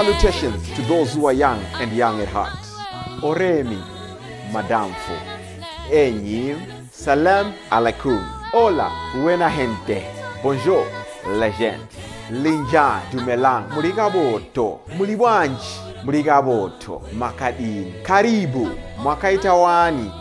Salutations to those who are young and young at heart. Oremi, Madamfo, Enyim, Salam alaikum, Hola, buena gente, Bonjour, la gente, Linja dumelang, Murigaboto, Muliwanji, Murigaboto, Makadin, Karibu, Mwakaitawani,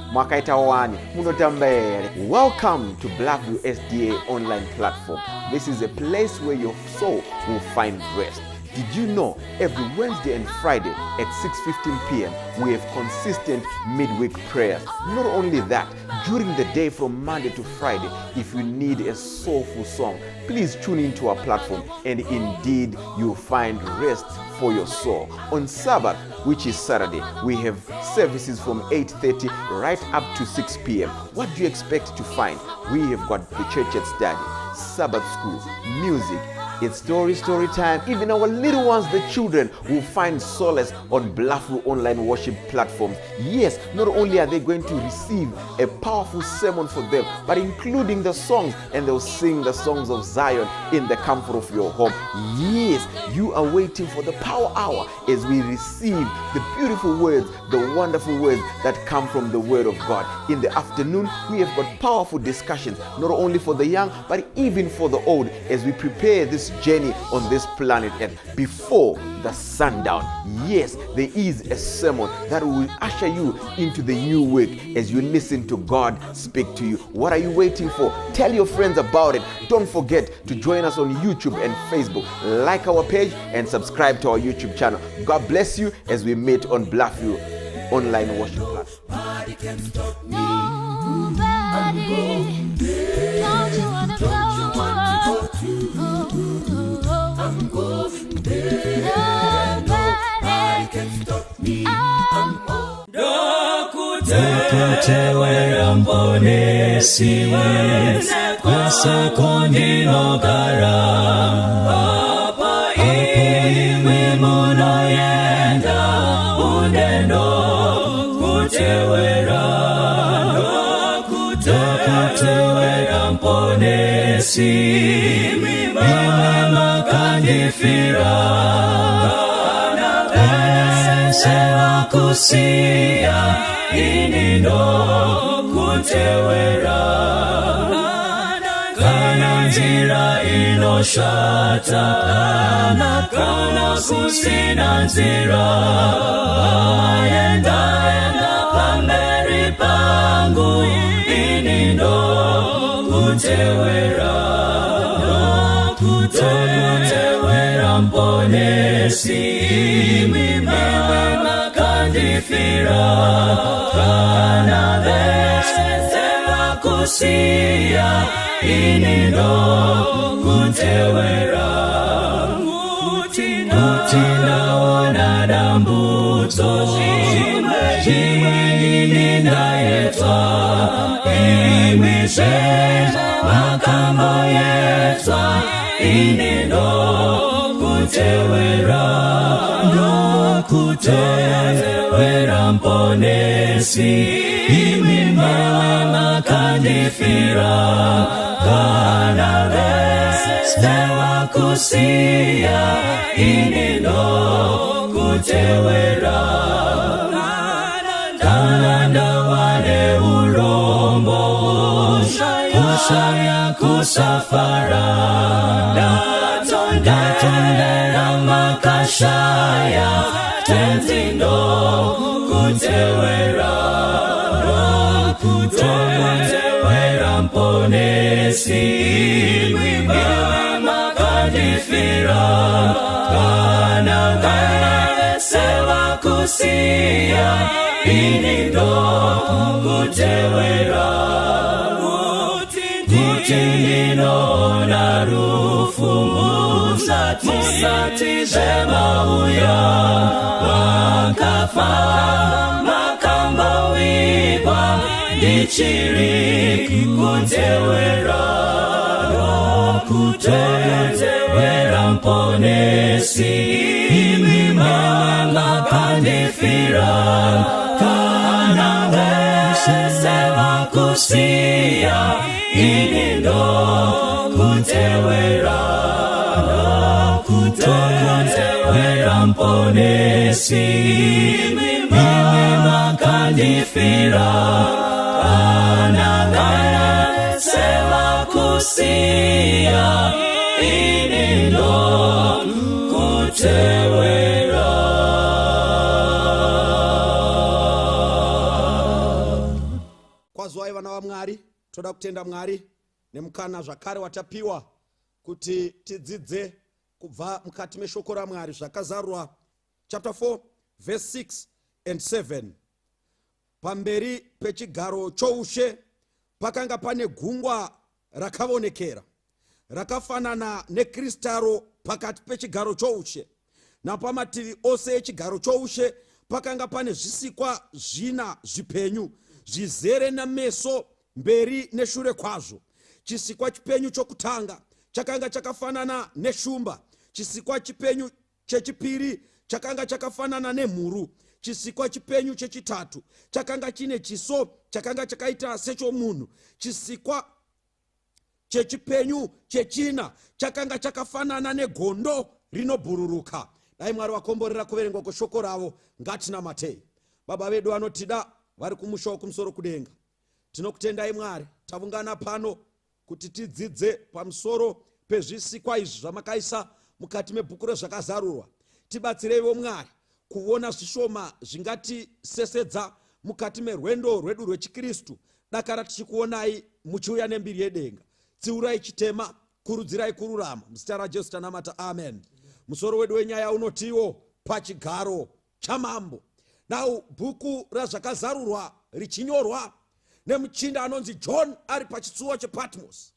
Munotambere. Welcome to Blackview SDA online platform. This is a place where your soul will find rest. Did you know every Wednesday and Friday at 6:15 p.m. we have consistent midweek prayers? Not only that, during the day from Monday to Friday, if you need a soulful song, please tune into our platform and indeed you'll find rest for your soul. On Sabbath, which is Saturday, we have services from 8:30 right up to 6 p.m. What do you expect to find? We have got the church at study, Sabbath school, music. It's story time. Even our little ones, the children, will find solace on Blackview online worship platforms. Yes, not only are they going to receive a powerful sermon for them, but including the songs, and they'll sing the songs of Zion in the comfort of your home. Yes, you are waiting for the power hour as we receive the beautiful words, the wonderful words that come from the Word of God. In the afternoon, we have got powerful discussions, not only for the young, but even for the old, as we prepare this journey on this planet Earth before the sundown. Yes, there is a sermon that will usher you into the new week as you listen to God speak to you. What are you waiting for? Tell your friends about it. Don't forget to join us on YouTube and Facebook. Like our page and subscribe to our YouTube channel. God bless you as we meet on Blackview online worship platform. Nobody can stop me. Don't you wanna go? I'm going there. Nobody can stop me. Dokutewera mbonesiwe Kwasekondi nogara Apa iwi muno yenda Unendo kutewera Dokutewera mbonesi Mime makandifira Sewa kusia inindo kutewera Kana nzira inoshata Kana kusina nzira Enda pamberi pangu inindo kutewera Kutewera mponesi Makandifira Kana Sewa kusia inindo kutewera Mutinaona dambuto Jimweni ndayetwa Imise makambo yetwa Inindo kutewera Kutewera mponesi Imimewe makandifira Kana sewa kusia Inindo kutewera Kana ndawane ulombo Kushaya kusafara Datondera makashaya Tenzindo kutewera Kutewera mponesi Mimewe makandifira Kana sewa kusia Inindo kutewera Mutinino na rufu Musati zema uya Wakafa makamba wigwa Ndichiri kutewera Kutewera mponesi Mimewe makandifira Kana sewa kusia Inindo kutewera weramponesi mimi makandifira anangana sema kusia inindo kutewera. Kwazwai vana va Mwari, toda kutenda Mwari nemukana zvakare watapiwa kuti tidzidze kubva mukati meshoko raMwari zvakazarwa chapter 4 verse 6 and 7. Pamberi pechigaro choushe pakanga pane gungwa rakavonekera rakafanana nekristaro pakati pechigaro choushe, napamativi ose echigaro choushe pakanga pane zvisikwa zvina zvipenyu zvizere nameso mberi neshure kwazvo. Chisikwa chipenyu chokutanga chakanga chakafanana neshumba, chisikwa chipenyu chechipiri chakanga chakafanana nemhuru, chisikwa chipenyu chechitatu chakanga chine chiso chakanga chakaita sechomunhu, chisikwa chechipenyu chechina chakanga chakafanana negondo rinobhururuka. Dai Mwari wakomborera kuverengwa kweshoko ravo, ngatinamatei. Baba vedu vanotida vari kumusha wokumusoro kudenga, tinokutendai Mwari tavungana pano kuti tidzidze pamusoro pezvisikwa izvi zvamakaisa mukati mebhuku rezvakazarurwa. Tibatsireiwo Mwari kuona zvishoma zvingatisesedza mukati merwendo rwedu rwechikristu. Dakara tichikuonai muchiuya nembiri yedenga. Tsiurai chitema, kurudzirai kururama. Muzita raJesu tanamata, amen. Musoro wedu wenyaya unotiwo pachigaro chamambo. Now bhuku razvakazarurwa richinyorwa nemuchinda anonzi John ari pachitsuwa chePatmos.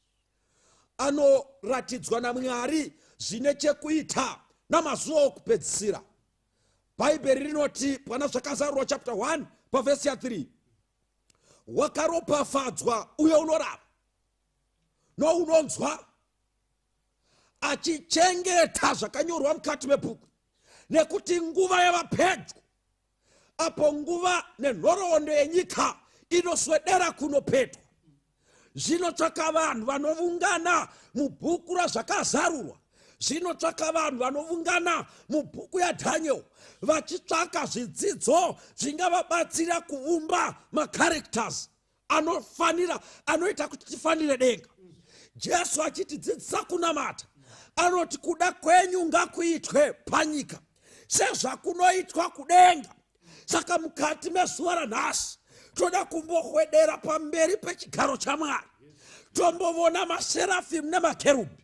Anoratidzwa naMwari zvine chekuita namazuva okupedzisira. Bhaibheri rinoti pana zvakazarurwa chapter 1 pavhesi ya 3, wakaropafadzwa uyo unorava nounonzwa achichengeta zvakanyorwa mukati mebhuku, nekuti nguva yava pedyo apo nguva nenhoroondo yenyika inoswedera kunopetwa. Zvinotsvaka vanhu vanovungana mubhuku razvakazarurwa, zvinotsvaka vanhu vanovungana mubhuku yaDhaniel vachitsvaka zvidzidzo zvingavabatsira kuumba macharacters anoita kuti tifanire denga. Jesu achitidzidzisa kunamata anoti kuda kwenyu ngakuitwe panyika sezvakunoitwa kudenga. Saka mukati mezuva ranhasi toda kumbohwedera pamberi pechigaro chaMwari, tombovona maserafimu nemakerubhi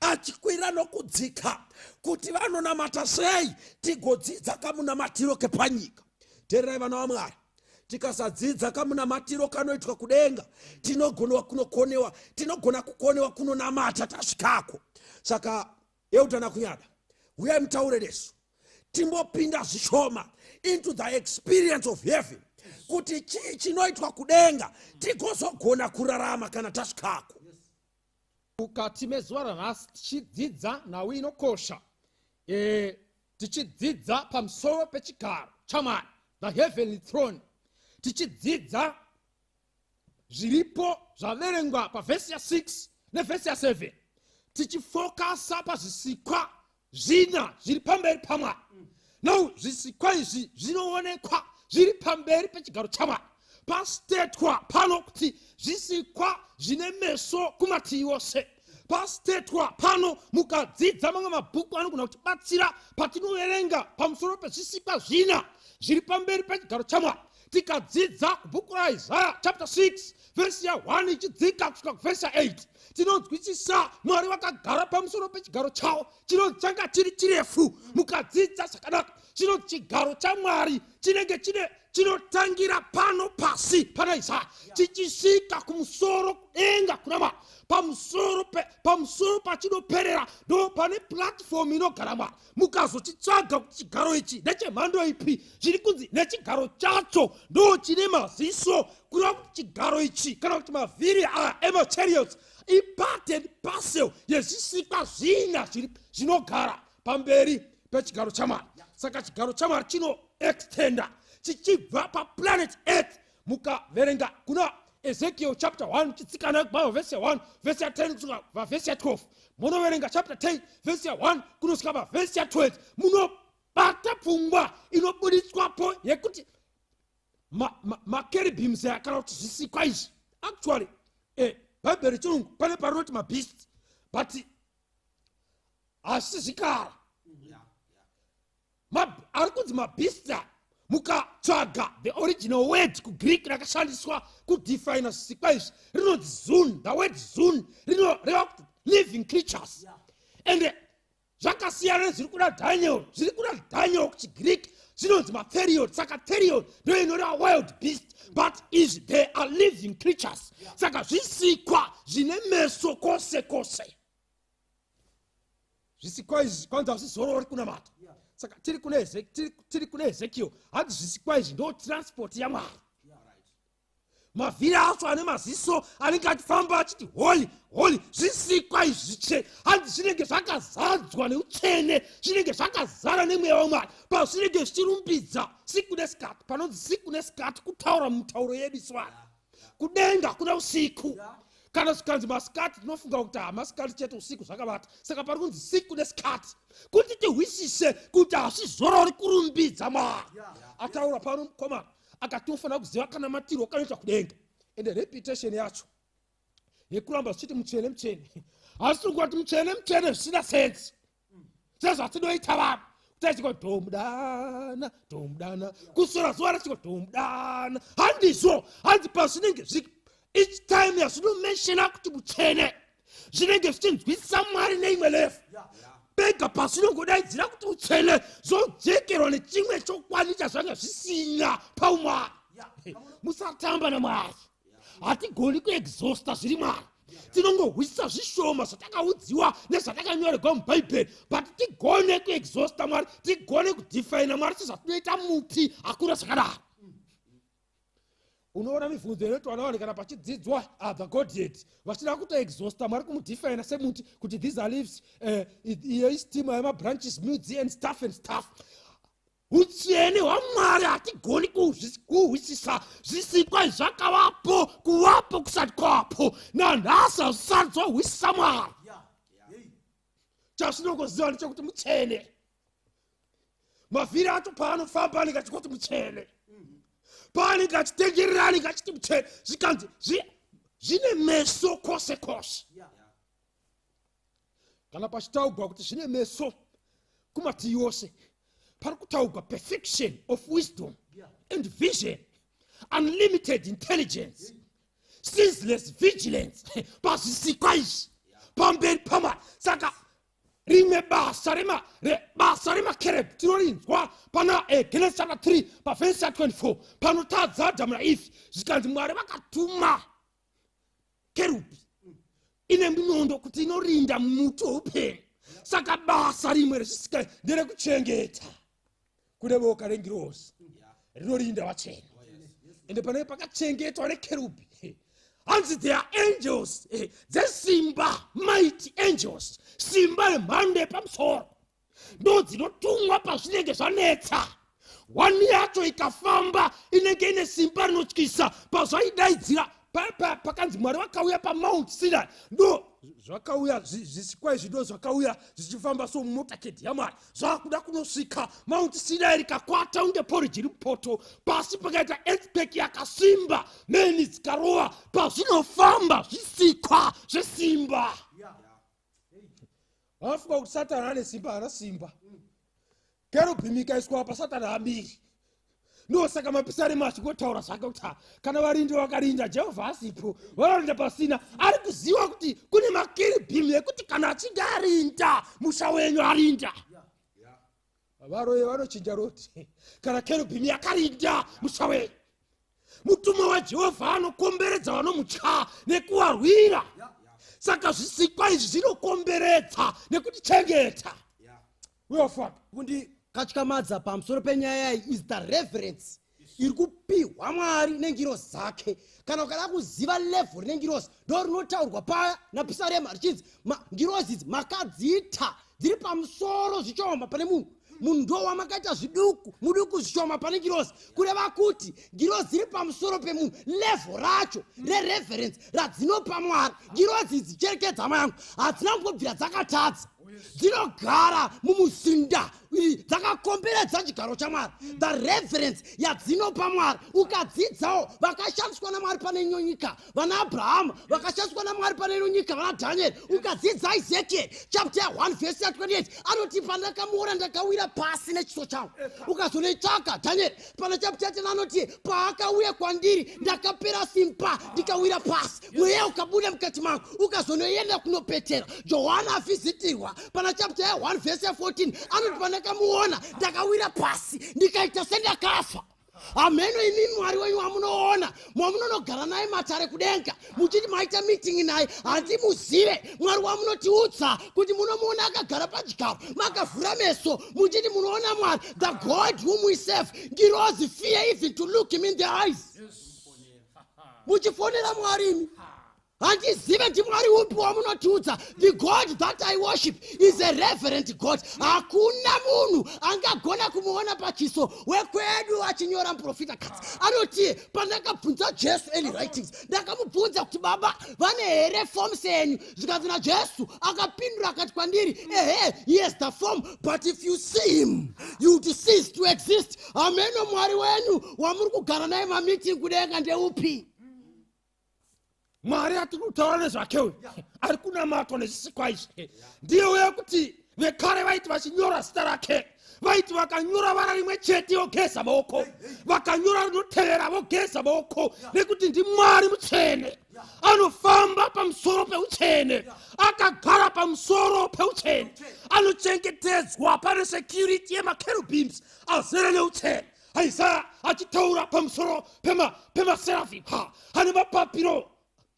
achikwira nokudzika kuti vanonamata sei, tigodzidza kamunamatiro kepanyika. Teererai vana vaMwari, tikasadzidza kamunamatiro kanoitwa kudenga tinogona kukonewa kunonamata tasvikako. Saka eutana kunyada, uyai mutaure nesu timbopinda zvishoma into the experience of heaven, kuti chii chinoitwa kudenga tigozogona kurarama kana tasvikako. Mukati mezuva ranhasi tichidzidza nhau inokosha, tichidzidza pamusoro pechigaro chaMwari, the heavenly throne. Tichidzidza zviripo zvaverengwa pavhesi ya 6 nevhesi ya 7, tichifokasa pazvisikwa zvina zviri pamberi paMwari. Now zvisikwa izvi zvinoonekwa zviri pamberi pechigaro chaMwari. Pastetwa pano kuti zvisikwa zvine meso kumativi ose. Pastetwa pano mukadzidza mamwe mabhuku anogona kutibatsira patinoverenga pamusoro pezvisikwa zvina zviri pamberi pechigaro chaMwari. Tikadzidza kubhuku raIsaiah chapter 6 vhesi ya 1 ichidzika kusvika kuvhesi ya 8, tinonzwisisa Mwari vakagara pamusoro pechigaro chawo. Chinochanga chiri chirefu, mukadzidza zvakanaka chino chigaro chaMwari chinenge chinotangira pano pasi pana Isaya chichisvika kumusoro kudenga kuna Mwari. Pamusoro pachinoperera ndo pane platform inogara Mwari. Mukazochitsvaga kuti chigaro ichi ndechemhando ipi, zviri kunzi nechigaro chacho ndo chine maziso, kureva kuti chigaro ichi kana kuti mavhiri aya emachariot ipart and parcel yezvisikwa zvina zvinogara pamberi pechigaro chaMwari. Saka chigaro chaMwari chino extenda chichibva paplanet Earth mukaverenga kuna Ezekiel chapter 1 chitsikana kubva verse 1 verse 10 kusvika verse 12 munoverenga chapter 10 verse 1 kunosvika verse 12 munobata pfungwa inobuditswapo yekuti makerubims kana kuti zvisikwa izvi actually bhaibheri chirungu pane parinoti mabeast but hasi zvikara ari kunzi mabeast mukatsvaga the original word kugreek rakashandiswa kudefine zvisikwa izvi rinonzi zun. The word zun rinoreva kuti living creatures and zvakasiyana nezviri kuda Daniel. Zviri kuda Daniel kuchigreek zvinonzi matheriod. Saka theriod ndo inoreva wild beast, but they are living creatures. Saka zvisikwa zvine meso kose kose. Zvisikwa izvi kwanza zvizorori kunamata. Saka tiri kuna Ezekiel hanzi zvisikwa izvi ndo transport yaMwari. Mavhiri acho ane maziso anenge achifamba achiti holy holy, zvisikwa izvi zvichena hanzi zvinenge zvakazadzwa neutsvene, zvinenge zvakazara nemweya waMwari pazvinenge zvichirumbidza siku nesikati. Panonzi siku nesikati kutaura mutauro yedu swari kudenga kuna usiku. Kana zvikanzi masikati tinofunga kuti masikati chete usiku zvakavata. Saka pari kunzi siku nesikati kuti tihwisise kuti hazvizorori kurumbidza Mwari. Ataura pano mukomana akati unofanira kuziva kana matiro kanoita kudenga ende reputation yacho yekuramba zvichiti mutsvene mutsvene. Hasi tiri kuti mutsvene mutsvene zvisina sense sezvatinoita vanhu kuti achiko tomudana tomudana kusora zuva rachiko tomudana. Handizvo, hanzi pazvinenge zviki each time yazvinomentiona kuti mutsvene zvinenge zvichinzwisa Mwari neimwe level. Pega pazvinongodaidzira kuti utsvene zojekerwa nechimwe chokwanicha zvanga zvisina paumwari. Musatamba naMwari. Hatigoni kuexhausta zviri Mwari. Tinongohwisa zvishoma zvatakaudziwa nezvatakanyorerwa mubhaibheri, but tigone kuexhausta Mwari, tigone kudefina Mwari sezvatinoita muti akura zvakadaro. Unoona mibvunzo inoitwa vanawanikana pachidzidzwa the Godhead vachida kutoexhausta Mwari kumudefina semuti kuti these are leaves, iyo istima yamabranches, midzi and stuff. Utsvene hwaMwari hatigoni kuhwisisa. Zvisikwa zvakavapo kuvapo kusati kwapo. Nanhasi hazvisati zvohwisisa Mwari. Chazvinongoziva ndechekuti mutsvene. Mavhiri acho paanofamba anenge achikuti mutsvene. Paanenge achitengerera anenge achiti mutsvene. Zvikanzi zvine meso kose kose. Kana pachitaugwa kuti zvine meso kumativi yose, pari kutaugwa perfection of wisdom and vision, unlimited intelligence, ceaseless vigilance pazvisikwa izvi pamberi paMwari. Saka rimwe basa remakerubhi tinorinzwa pana Genesis chapter 3 paverse 24 panotadza Adamu naEve zvikanzi Mwari vakatuma kerubhi ine minondo kuti inorinda muti woupenyu. Saka basa rimwe rezvisikwa nderekuchengeta kune boka rengirozi rinorinda vatsvene. Ende panenge pakachengetwa nekerubhi hanzi they are angels dzesimba, mighty angels, simba remhando yepamusoro ndo dzinotumwa pazvinenge zvanetsa. One yacho ikafamba inenge ine simba rinotyisa pazvaidaidzira pakanzi Mwari vakauya paMount Sinai. Ndo zvakauya zvisikwa izvi ndo zvakauya zvichifamba somotaketi yaMwari zvakuda kunosvika Mount Sinai rikakwata unge poriji ripoto pasi pakaita earthquake yakasimba mheni dzikarova pazvinofamba zvisikwa zvesimba. Vanofunga kuti Satani ane simba, hana simba. Kerubhi ikaiswa apa Satani hamiri. Ndosaka mapisarema achikotaura zvake kuti kana varindi vakarinda Jehovha asipo vanorinda pasina. Ari kuziva kuti kune makerubhi ekuti kana achinge arinda musha wenyu arinda. Varoye vanochinja roti kana kerubhi yakarinda musha wenyu. Mutumwa waJehovha anokomberedza vanomutya nekuvarwira. Saka zvisikwa izvi zvinokomberedza nekutichengeta. Uyofaka kundi kachikamadza pamusoro penyaya iyi is the reverence iri kupihwa Mwari nengirozi dzake. Kana ukada kuziva level rengirozi ndo rinotaurwa paya napisarema richinzi ngirozi idzi makadziita dziri pamusoro zvichaomba pane munhu. munhu ndo wamakaita zviduku muduku zvishoma pane girozi kureva kuti girozi iri pamusoro pemunhu level racho rereference radzinopa mwari girozi idzi chereke dzama yangu hadzina kungobvira dzakatadza dzinogara mumuzinda dzakakomberedza chigaro chamwari the reference yadzinopa mwari ukadzidzawo vakashandiswa namwari pane ino nyika vana abrahamu vakashandiswa namwari pane ino nyika vana dhanieri ukadzidza ezekiel chapter 1 verse 28 anoti pandakamuona ndakawira pasi nechiso changu ukazonoitsvaka dhanieri pana chapter 10 anoti paakauya kwandiri ndakapera simba ndikawira pasi mweya ukabuda mukati mangu ukazonoenda kunopetera johana avhizitirwa pana chapter 1 verse 14 anoti pandakamuona ndakawira pasi ndikaita sendakafa ameno imi mwari wenyu wamunoona mwamunonogara naye matare kudenga muchiti maita meeting naye handimuzive mwari wamunotiudza kuti munomuona akagara pachigaro makavhura meso muchiti munoona mwari the God whom we serve ngirozi fear even to look him in the eyes muchifonera mwari imi handizive ndi mwari upi wamunotiudza the God that I worship is a reverent God hakuna munhu angagona kumuona pachiso wekwedu achinyora muprofita katsi anoti pandakabvunza jesu early writings ndakamubvunza kuti baba vane here forms enyu zvikanzi najesu akapindura akati kwandiri he has the form but if you see him you would cease to exist ameno mwari wenyu wamuri kugara naye mameeting kudenga ndeupi mwari atiri kutaura nezvakewe ari kunamatwa nezvisikwa izvi ndiye uye kuti vekare vaiti vachinyora zita rake vaiti vakanyora vara rimwe chete vogeza maoko vakanyora rinotevera vogeza maoko nekuti ndimwari mutsvene anofamba pamusoro peutsvene akagara pamusoro peutsvene anochengetedzwa pane security yemakerubims azere neutsvene Isaiah achitaura pamusoro pemaseraphim ane mapapiro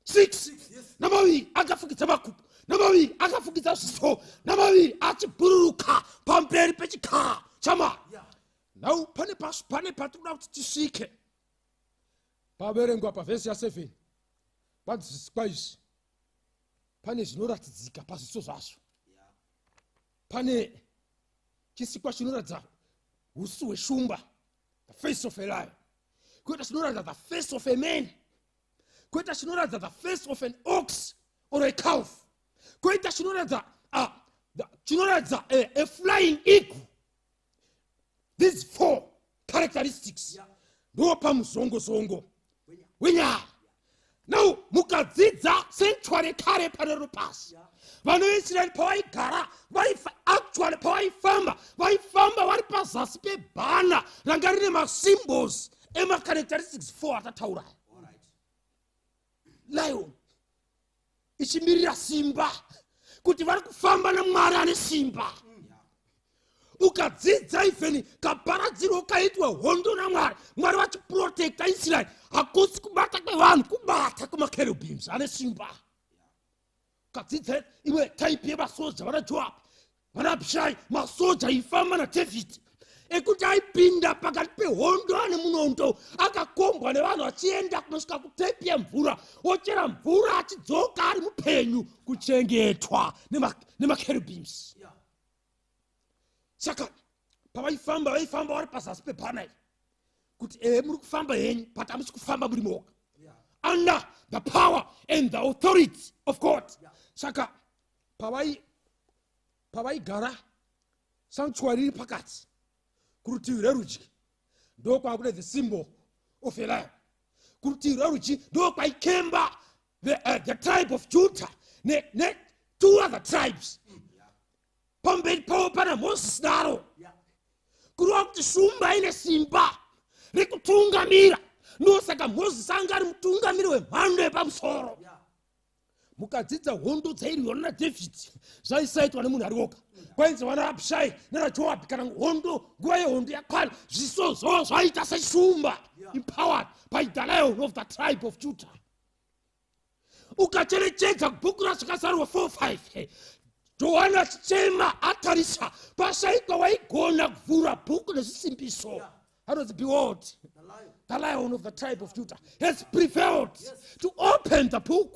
6 namaviri akafukidza makupu namaviri akafukidza zviso namaviri achibhururuka pamberi pechikara chamwari nau pane patinoda kuti tisvike paverengwa pavhesi ya7 panzisikwa izvi pane zvinoratidzika pazviso zvazvo pane chisikwa chinoratidza usu hweshumba the face of a lion kuita chinoratidza the face of a man kuita chinoratidza the face of an ox or a calf kuita chinoratidza a flying eagle these 4 characteristics ndo pamuzongozongo wenyaya now mukadzidza sanctuary kare panero pasi vanoisraeri pavaigara actually pavaifamba vari pazasi pebhana ranga rine masymbols emacharacteristics 4 atatauraya lion ichimirira simba kuti vari kufamba namwari ane simba ukadzidza even kaparadziro kaitwa hondo namwari mwari vachiprotecta israeri hakusi kubata kwevanhu kubata kwemakerubims ane simba ukadzidza imwe type yemasoja vana joab vana abishai masoja aifamba nadhavhidhi ekuti aipinda pakati pehondo ane munondo akakombwa nevanhu achienda kunosvika kutepi yemvura ochera mvura achidzoka ari mupenyu kuchengetwa nemakerubims saka pavaifamba vari pazasi pebhanai kuti muri kufamba henyu but hamusi kufamba muri moga under the power and the authority of God saka pavaigara sanctuary iri pakati kurutivi rerudyi ndo kwakune the symbol of a lion kurutivi rerudyi ndo kwaikemba the tribe of Judah ne 2 other tribes pamberi pavo pana Moses naro kureva kuti shumba ine simba rekutungamira ndosaka Moses anga ari mutungamiri wemhando yepamusoro mukadzidza hondo dzairwiwa nadhavhidhi zvaisaitwa nemunhu ari woga kwainzi vana abishai nanajoabhi kana hondo nguva yehondo yakwana zviso zvavo zvaita seshumba empowered by the lion of the tribe of Judah ukacherechedza kubhuku razvakazarwa 4:5 Johana achichema atarisa pashaikwa waigona kuvhura bhuku nezvisimbiso anonzi behold the lion of the tribe of Judah has prevailed to open the book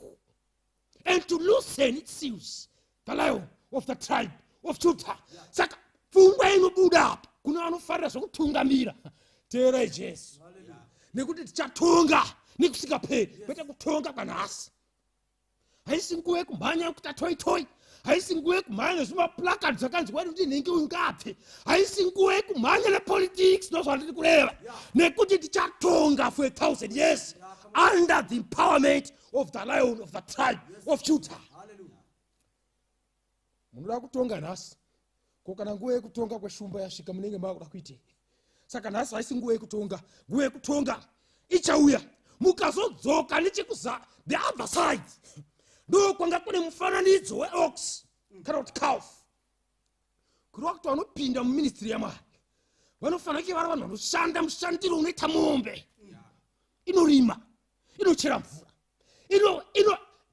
and to loosen its seals the lion of the tribe of Judah saka pfungwa inobuda apa kuna vanofarira zvokutungamira. Teerai Jesu, nekuti tichatonga nekusingaperi, kwete kutonga kwanhasi. Haisi nguva yekumhanya kuita toitoi, haisi nguva yekumhanya nezvimaplakadi zvakanzi wari kuti nhingi ungapfe, haisi nguva yekumhanya nepolitics. Ndozvandiri kureva, nekuti tichatonga for 1,000 years under the empowerment of the Lion of the tribe of Judah. Munoda kutonga nhasi, ko kana nguva yekutonga kweshumba yasvika munenge makuda kuitei. Saka nhasi haisi nguva yekutonga, nguva yekutonga ichauya. Mukazodzoka nechekuza the other side, ndo kwanga kune mufananidzo weox kana kuti calf. Kureva kuti vanopinda muministry yaMwari vanofanira kunge vari vanhu vanoshanda mushandiro unoita mombe. Inorima, inochera mvura,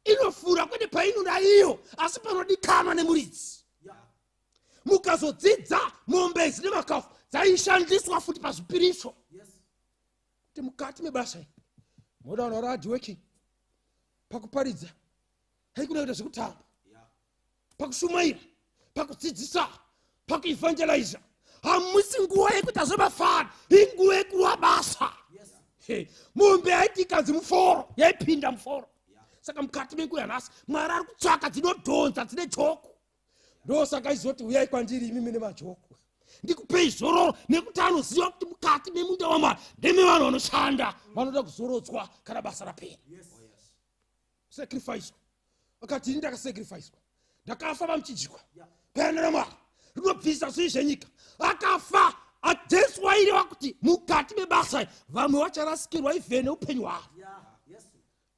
inofura kwete painoda iyo, asi panodikanwa nemuridzi. Mukazodzidza mombe idzi nemakafu dzaishandiswa futi pazvipiriso. Kuti mukati mebasa iri moda vanhu vari hardworking pakuparidza, haikuna kuita zvekutamba, pakushumaira, pakudzidzisa, pakuevangeliza. Hamusi nguva yekuita zvemafano, inguva yekuva basa. Mombe haiti ikanzi muforo, yaipinda muforo. Saka mukati menguva yanhasi Mwari ari kutsvaka dzinodhonza, dzine joko. Ndosaka izoti uyai kwandiri imi mine majoko, ndikupei zororo, nekuti anoziva kuti mukati memunda waMwari ndeme vanhu vanoshanda, vanoda kuzorodzwa kana basa rapera. Sacrifice. Akati ini ndakasacrificewa, ndakafa pamuchinjikwa payana naMwari, rinobvisa zvinhu zvenyika. Akafa Jesu waireva kuti mukati mebasa vamwe vacharasikirwa ivhe neupenyu hwavo.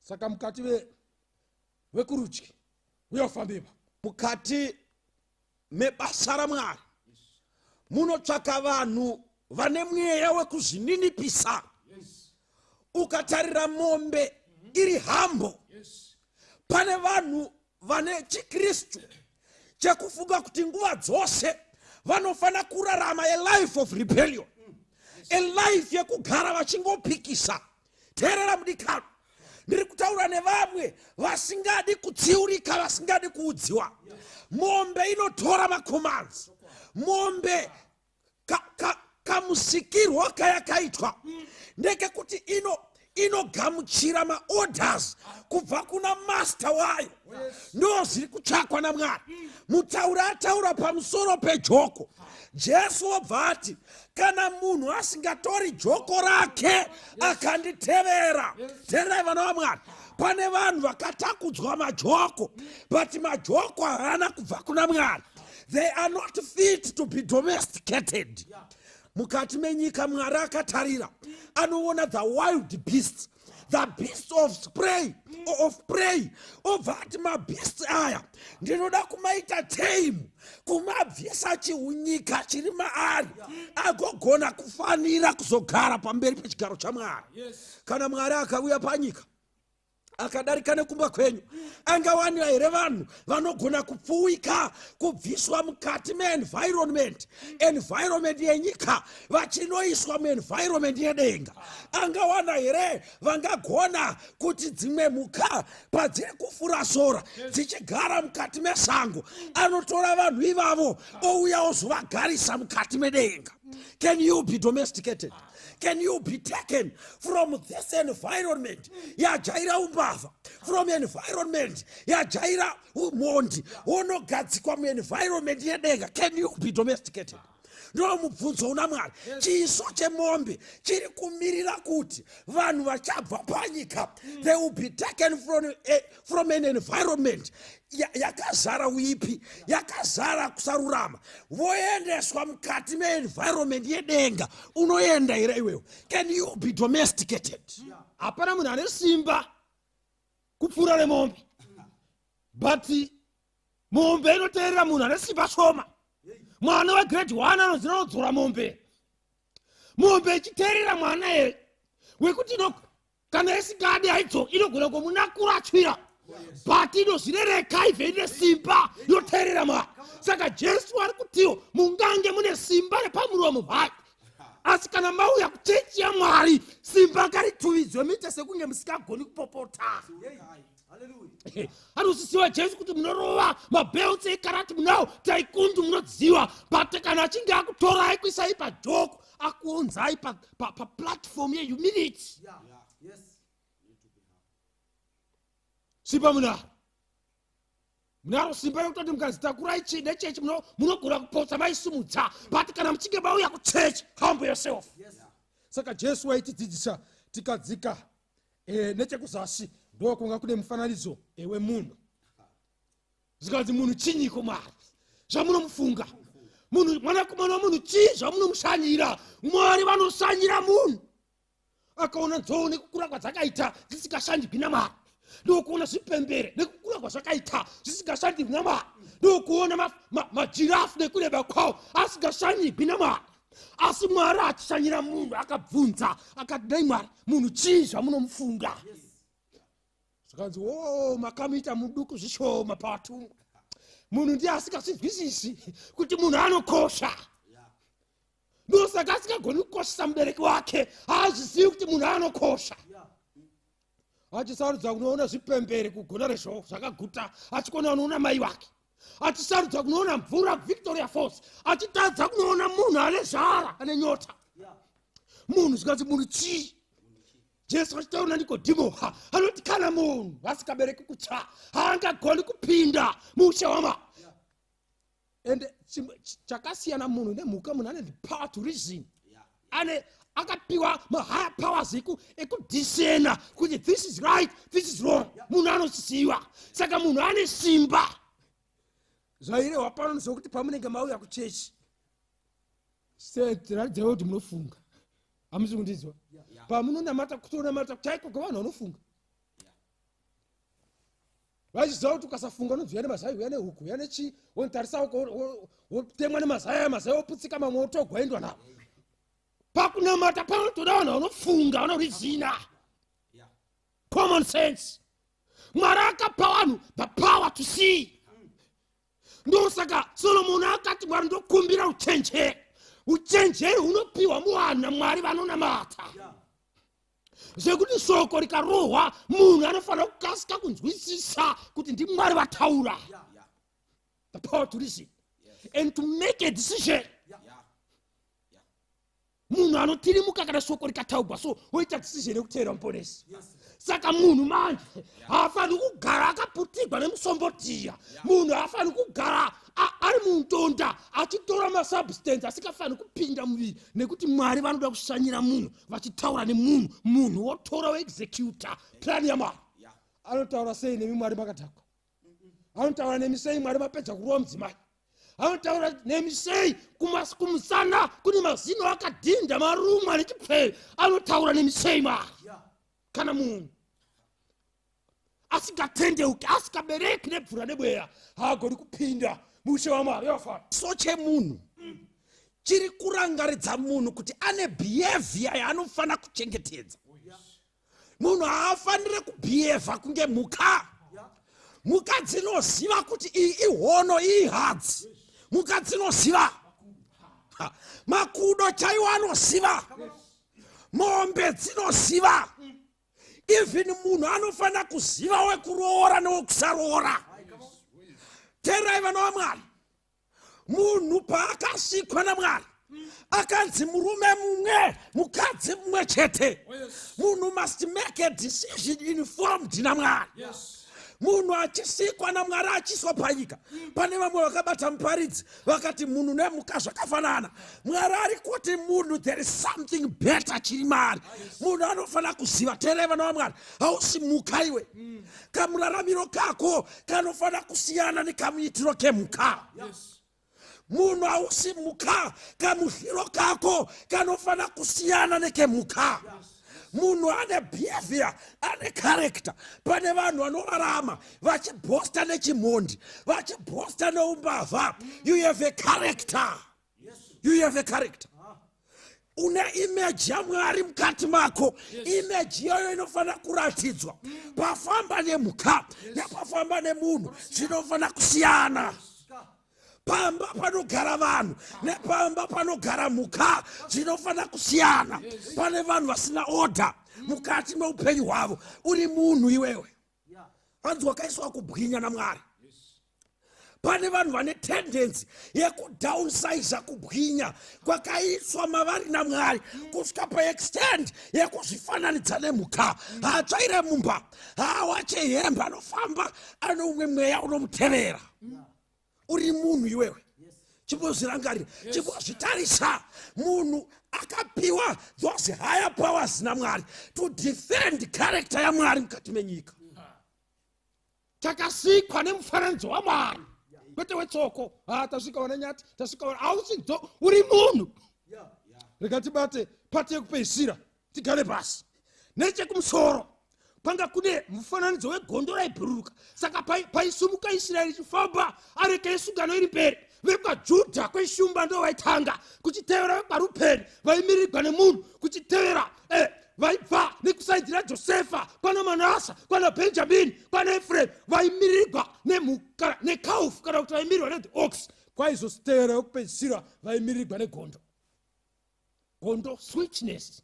Saka mukati vekurudyi uyafambeba, mukati mebasa raMwari munotsvaka vanhu vane mweya wekuzvininipisa. Ukatarira mombe iri hambo, pane vanhu vane chikristu chekufunga kuti nguva dzose vanofana kurarama a life of rebellion, a life yekugara vachingopikisa. Teerera mudikano, ndiri kutaura nevamwe vasingadi kutsiurika, vasingadi kuudziwa. Mombe inotora makomanzi, mombe kamusikirwo kayakaitwa ndekekuti inogamuchira maorders kubva kuna master wayo. Ndo zviri kutsvakwa naMwari. Mutaura ataura pamusoro pejoko. Jesu obva ati kana munhu asingatori joko rake akanditevera. Teerai vana vaMwari, pane vanhu vakatakudzwa majoko, but majoko haana kubva kuna Mwari. They are not fit to be domesticated. Mukati menyika Mwari akatarira, anoona the wild beasts, the beasts of prey, obva ati mabeasts aya ndinoda kumaita tame, kumabvisa chiunyika chiri maari agogona kufanira kuzogara pamberi pechigaro chaMwari. Kana Mwari akauya panyika akadarika nekumba kwenyu, angawanira here vanhu vanogona kupfuwika, kubviswa mukati meenvironment yenyika vachinoiswa muenvironment yedenga? Angawana here vangagona kuti dzimwe mhuka padziri kufura sora dzichigara mukati mesango, anotora vanhu ivavo ouya ozovagarisa mukati medenga? Can you be domesticated? Can you be taken from this environment yajaira umbavha, from environment yajaira umondi, onogadzikwa muenvironment yedenga? Can you be domesticated? Ndo mubvunzo una Mwari. Chiso chemombe chiri kumirira kuti vanhu vachabva panyika, they will be taken from an environment yakazara uipi, yakazara kusarurama, voendeswa mukati meenvironment yedenga. Unoenda here iwewe? Can you be domesticated? hapana munhu ane simba kupfuura remombe, but mombe inoteerera munhu ane simba shoma. Mwana wegrade 1 anozina kudzora mombe. Mombe ichiteerera mwana here wekuti kana isikadi haidzoki inogona kumunakura atsvira, but inozvirereka ibve ine simba yoteerera Mwari. Saka Jesu ari kutiwo mungange mune simba repamuromo bhai, asi kana mauya kuchechi yaMwari simba karituvidzwe mite sekunge musikagoni kupopota. Anosisiwa Jesu kuti munorova mabelts ekarati munawo taikundu munodziwa, but kana achinge akutorai kuisai pajoko akuonzai paplatform yehumility. Simba munaro simba rokutoti mukazitakurai chide chechi munogona kupotsa maisumudza, but kana muchinge mauya kuchechi humble yourself. Saka Jesu waitidzidzisa tikadzika nechekuzasi ndokunga kune mufananidzo wemunhu. Zikazi munhu chinyiko Mwari zvamunomufunga, munhu mwanakomana wamunhu chii zvamunomushanyira. Mwari vanosanyira munhu. Akaona nzou nekukura kwadzakaita dzisingashandibvi naMwari, ndokuona zvipembere nekukura kwazvakaita zvisingashandibvi naMwari, ndokuona majirafu nekureba kwawo asingashanyibvi naMwari. Asi Mwari achishanyira munhu akabvunza akati, dai Mwari munhu chii zvamunomufunga? Zvakanzi makamuita muduku zvishoma pawatumwa. Munhu ndiye asingasinzwisisi kuti munhu anokosha. Ndosaka asingagoni kukoshesa mubereki wake, haazvizivi kuti munhu anokosha. Achisarudza kunoona zvipembere kugona rezvo zvakaguta, achikona kunoona mai wake. Achisarudza kunoona mvura Victoria Falls, achitadza kunoona munhu ane zhara ane nyota. Munhu zvikanzi munhu chii? Jesu achitaura naNikodhimo anoti kana munhu asikabereki kutya haangagoni kupinda muushe waMwari. Ende chakasiyana munhu nemhuka, munhu ane the power to reason. Akapiwa mahigher powers ekudiscern kuti this is right, this is wrong. Munhu anosiziva. Saka munhu ane simba. Zvairehwa pano zvokuti pamunenge mauya kuchechi tiratidze kuti munofunga. Hamusi kundizwa? Pamunonamata kutonamata chaiko kwavanhu vanofunga. Vachiziva kuti ukasafunga unobviwa nemazai, uya nehuku, uya nechi, wotarisa wotemwa nemazai woputsika mamwe wotogwaindwa nawo. Pakunamata panotoda vanhu vanofunga, vanorizina. Common sense. Mwari akapa vanhu the power to see. Ndosaka Solomon akati Mwari ndokumbira uchenjeri. Uchenjeri hunopiwa muvanhu naMwari vanonamata. Zvekuti shoko rikarohwa munhu anofanira kukasika kunzwisisa kuti ndiMwari vataura. The power to reason and to make a decision. Munhu anotirimuka kana shoko rikataurwa, so woita decision yekuteera muponesi. Saka munhu manje haafani kugara akaputirwa nemusombotiya. Munhu haafani kugara ari mundonda achitora masubstance asingafani kupinda muviri, nekuti Mwari vanoda kushanyira munhu vachitaura nemunhu. Munhu wotora weexecutor plan yaMwari. Anotaura sei nemi Mwari makadhakwa? Anotaura nemi sei Mwari mapedza kurova mudzimai? Anotaura nemi sei kumusana kune mazino akadhinda marumwa nechipfeyo? Anotaura nemi sei Mwari? Kana munhu asingatendeuki, asikabereki nebvura nebweya, haagoni kupinda muushe waMwari. So chemunhu chiri kurangaridza munhu kuti ane behavior yaanofanira kuchengetedza. Munhu haafaniri kubhihevha kunge mhuka. Mhuka dzinoziva kuti iyi ihono, iyi hadzi. Mhuka dzinoziva. Makudo chaiwo anoziva. Mombe dzinoziva. Even munhu anofanira kuziva wekuroora newekusaroora. Teerai vana vaMwari. Munhu paakasikwa naMwari akanzi murume mumwe mukadzi mumwe chete. Munhu must make a decision informed naMwari. Munhu achisikwa naMwari achiswa panyika, pane vamwe vakabata muparidzi vakati munhu nemhuka zvakafanana. Mwari ari kuti munhu there is something better chiri maari. Munhu anofanira kuziva. Teerai vana vaMwari, hausi mhuka iwe. Kamuraramiro kako kanofanira kusiyana nekamuitiro kemhuka. Munhu hausi mhuka, kamuhliro kako kanofanira kusiyana nekemhuka. Munhu ane behavior, ane character. Pane vanhu vanorarama vachibhosta nechimhondi, vachibhosta neumbavha. You have a character. You have a character. Une image yaMwari mukati mako. Image iyoyo inofanira kuratidzwa. Pafamba nemhuka nepafamba nemunhu zvinofanira kusiyana. pamba panogara vanhu nepamba panogara mhuka zvinofanira kusiyana. Pane vanhu vasina order mukati meupenyu hwavo. Uri munhu iwewe, hanzi wakaiswa kubwinya naMwari. Pane vanhu vane tendency yekudownsize kubwinya kwakaiswa mavari naMwari kusvika paextend yekuzvifananidza nemhuka. Hatsvaire mumba, hawache hembe, anofamba ano umwe mweya unomutevera. Uri munhu iwewe, chimbozvirangarira, chimbozvitarisa. Munhu akapiwa those higher powers naMwari to defend character yaMwari mukati menyika. Takasikwa nemufananidzo waMwari, kwete wetsoko. Tasvika wana nyati, tasvika wana ausidzo, uri munhu. Rekatibate pati yekupeisira, tigare pasi. Nechekumusoro panga kune mufananidzo wegondo raibhururuka. Saka paisumuka Israeri chifamba, areka yesungano iri mberi. VekwaJudha kweshumba ndo vaitanga kuchitevera vekwaRubheni vaimirirwa nemunhu, kuchitevera vaibva nekusaidzira Josefa, kwana Manase, kwana Benjamini, kwana Efraimu, vaimirirwa nemhuka nekaufu kana kuti vaimirirwa nethe ox. Kwaizositevera vekupedzisira vaimirirwa negondo. Gondo switchness.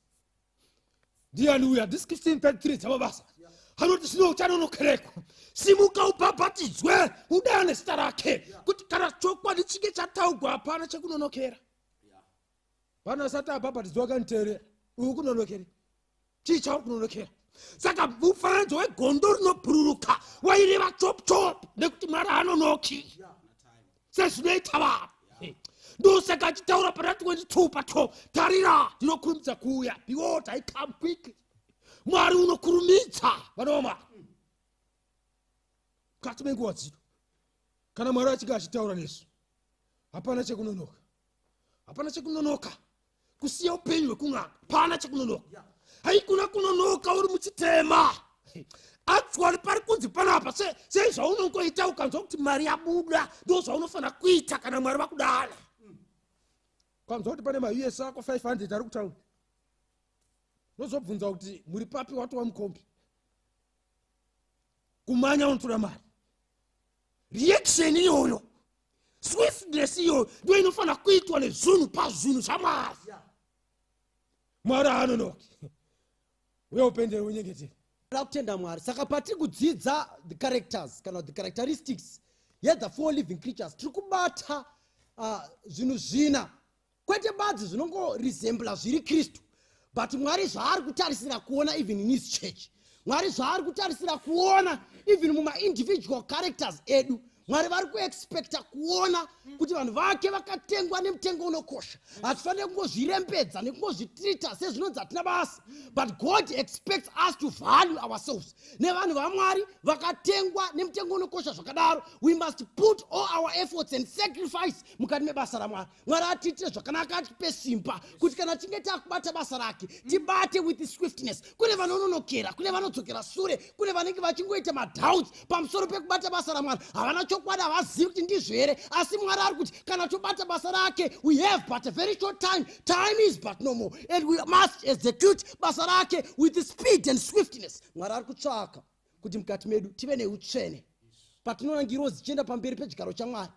Ndiani uya this 16:33 dzamabasa anoti zvino uchanonokereko. Simuka ubhabhatidzwe, udane zita rake, kuti kana chokwadi chinge chataugwa hapana chekunonokera. Vanhu vasati abhabhatidzwa kantere, uyu kunonokera. Chii chauri kunonokera? Saka mufananidzo wegondo rinobhururuka waireva chop nekuti Mwari haanonoki sezvinoita vanhu. Ndosaka achitaura pana 22 pa12, tarira ndinokurumidza kuuya, behold I come quickly. Mwari unokurumidza vana vaMwari mukati menguva dzino. Kana Mwari achinge achitaura nesu, hapana chekunonoka, hapana chekunonoka. Kusiya upenyu hwekun'anga, hapana chekunonoka. Haikuna kunonoka uri muchitema. Actually pari kunzi panapa sei zvaunongoita ukanzwa kuti mari yabuda ndo zvaunofanira kuita kana Mwari vakudana. Kwanzwa kuti pane ma-US ako 500 ari kutaura. Nozobvunza kuti muri papi watova mukombi. Kumanya unotora mari. Reaction iyoyo, swiftness iyoyo ndio inofanira kuitwa nezvinhu pazvinhu zvaMwari. Mwari haanonoki. Wewe upendere unyengeteri. Kutenda Mwari. Saka patiri kudzidza the characters kana the characteristics the 4 living creatures, tiri kubata zvinhu zvina. Kwete badzi zvinongo resemble zviri Kristu, but Mwari zvaari kutarisira kuona even in his church. Mwari zvaari kutarisira kuona even muma individual characters edu. Mwari vari kuexpecta kuona kuti vanhu vake vakatengwa nemutengo unokosha. Hatifanire kungozvirembedza nekungozvitrita sezvinonzi hatina basa, but God expects us to value ourselves. Nevanhu vaMwari vakatengwa nemutengo unokosha zvakadaro, we must put all our efforts and sacrifice mukati mebasa raMwari. Mwari atiitire zvakanaka, atipe simba kuti kana tinge takubata basa rake tibate with swiftness. Kune vanononokera, kune vanodzokera sure, kune vanenge vachingoita madoubts pamusoro pekubata basa raMwari. Havana chokwadi, havazivi kuti ndizvo here. Asi Mwari ari kuti kana tobata basa rake, we have but a very short time. Time is but no more, and we must execute basa rake with speed and swiftness. Mwari ari kutsvaka kuti mukati medu tive neutsvene. Patinoona ngiro dzichienda pamberi pechigaro chaMwari,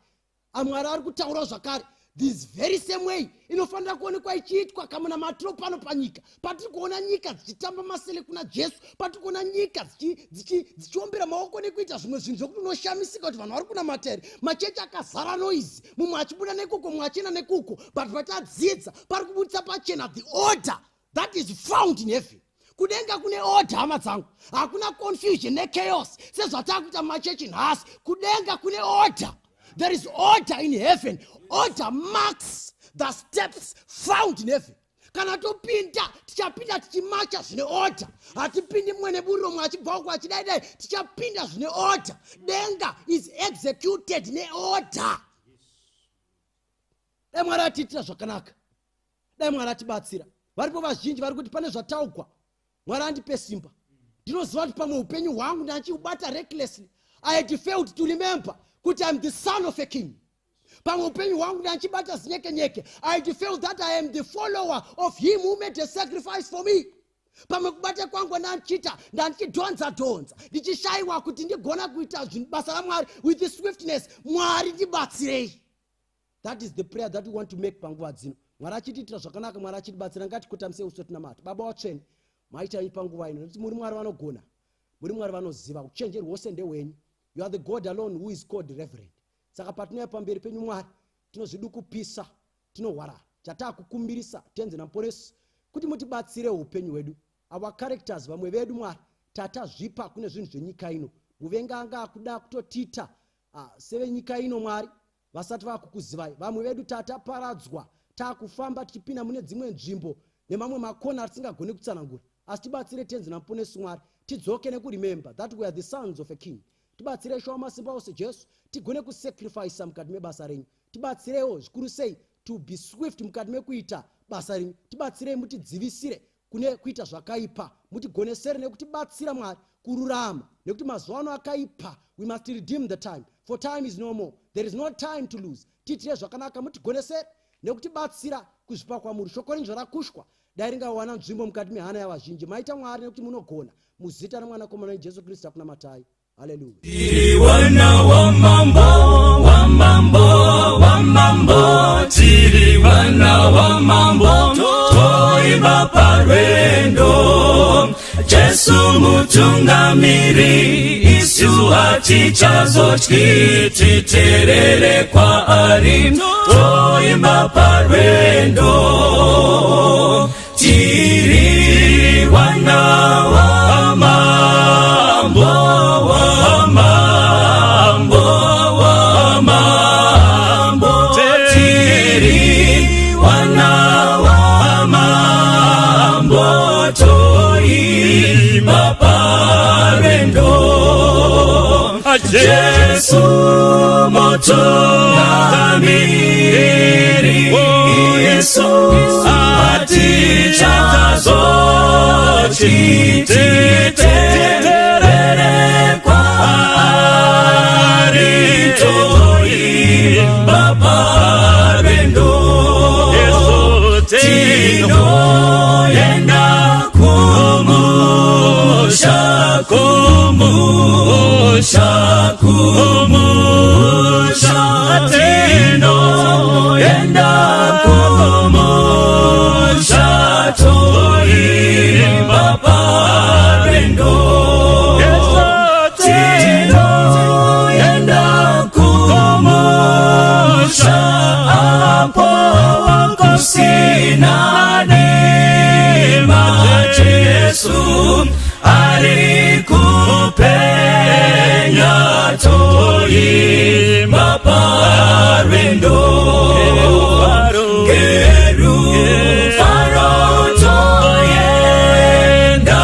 Mwari ari kutaura zvakare this very same way inofanira kuonekwa ichiitwa kamunamatiro pano panyika. Patiri kuona nyika dzichitamba masele kuna Jesu, patiri kuona nyika dzichiombera maoko nekuita zvimwe zvinhu zvokuti unoshamisika kuti vanhu vari kunamata here. Machechi akazara noise, mumwe achibuda nekuko, mumwe achienda nekuko, but patadzidza pari kubudisa pachena the order that is found in heaven. Kudenga kune order, hama dzangu. Hakuna confusion nechaos sezvatakuita machechi nhasi. Kudenga kune order. There is order in heaven. Order marks the steps found in heaven. Kana topinda, tichapinda tichimacha zvine order. Hatipindi mwene buriro mwachibva uko achidaidai, tichapinda zvine order. Denga is executed ne order. Dai Mwari atiitira zvakanaka. Dai Mwari atibatsira. Varipo vazhinji vari kuti pane zvataugwa. Mwari andipe simba. Ndinoziva kuti pamwe upenyu hwangu ndachiubata recklessly, I had failed to remember kuti I am the son of a king. Pamwe upenyu hwangu ndachibata zinyekenyeke, I feel that I am the follower of him who made a sacrifice for me. Pamwe kubata kwangu ndanchidhonza ndichishayiwa kuti ndigona kuita basa raMwari with the swiftness. Mwari ndibatsirei. That is the prayer that we want to make panguva dzino. Mwari achitiitira zvakanaka, Mwari achitibatsira, ngatikotamisei uso tinamata. Baba vatsvene, maitai panguva ino, nokuti muri Mwari vanogona, muri Mwari vanoziva, uchenjeri hwose ndehwenyu. You are the God alone who is called reverend. Saka patinouya pamberi penyu Mwari, tinozvidukupisa, tinohwarara. Chatakukumbirisa tenzi namuponesi kuti mutibatsire upenyu hwedu. Our characters vamwe vedu Mwari tatazvipa kune zvinhu zvenyika ino. Muvengi anga akuda kutotita sevenyika ino Mwari vasati vakukuzivai. Vamwe vedu tataparadzwa, takufamba tichipinda mune dzimwe nzvimbo nemamwe makona atisingagoni kutsanangura. Asi tibatsire tenzi namuponesi Mwari, tidzoke nekuremember that we are the sons of a king. Tibatsire Shoma Masimba ose Jesu, tigone kusacrifice mukati mebasa renyu. Tibatsirewo zvikuru sei to be swift mukati mekuita basa renyu. Tibatsirei mutidzivisire kune kuita zvakaipa, mutigonesere nekutibatsira Mwari kururama, nekuti mazuva ano akaipa. We must redeem the time, for time is no more. There is no time to lose. Tiitire zvakanaka, mutigonesere nekutibatsira kuzvipa kwamuri. Shoko renyu zvarakushwa dai ringawana nzvimbo mukati mehana yavazhinji. Maita Mwari nekuti munogona. Muzita ramwanakomana Jesu Kristu akunamatai. Hallelujah. Tiriwana wa mambo, tiriwana wa mambo, toimba parwendo. Jesu mutungamiri, isu hatichazotyi, titerere kwa ari, toimba parwendo. Tiriwana wa mambo, Jesu mutungamiri, Yesu hatichazotyi, titerere kwa ari, toimba parwendo. Tinoenda kumusha, tinoenda kumusha, toimba parwendo. Tinoenda kumusha, apo kusina neema, Jesu ari kupenya, toimba parwendo. Gerufaro toyenda,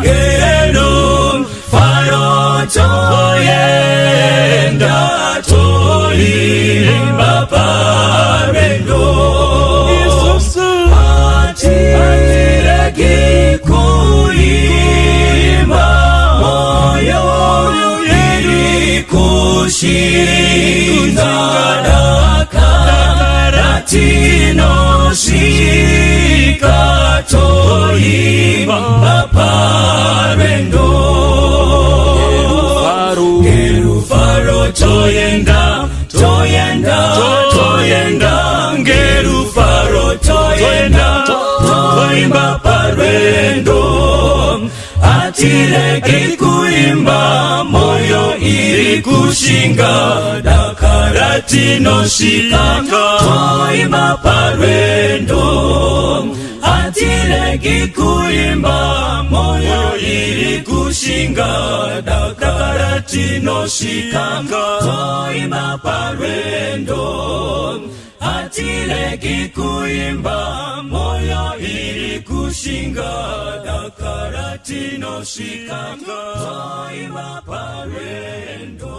gerufaro toyenda, toimba parwendo. Hatireki kuimba, moyo iri kushinda, dakara tinoshika, toimba parwendo. Gerufaro toyenda, gerufaro toyenda, toimba parwendo. Hatireki kuimba, moyo iri kushinga, dakara tinoshika, toimba parwendo. Hatireki kuimba, moyo iri kushinga, dakara tinoshika, toimba parwendo. Hatireki kuimba, moyo iri kushinga, dakara tinoshika, toimba parwendo.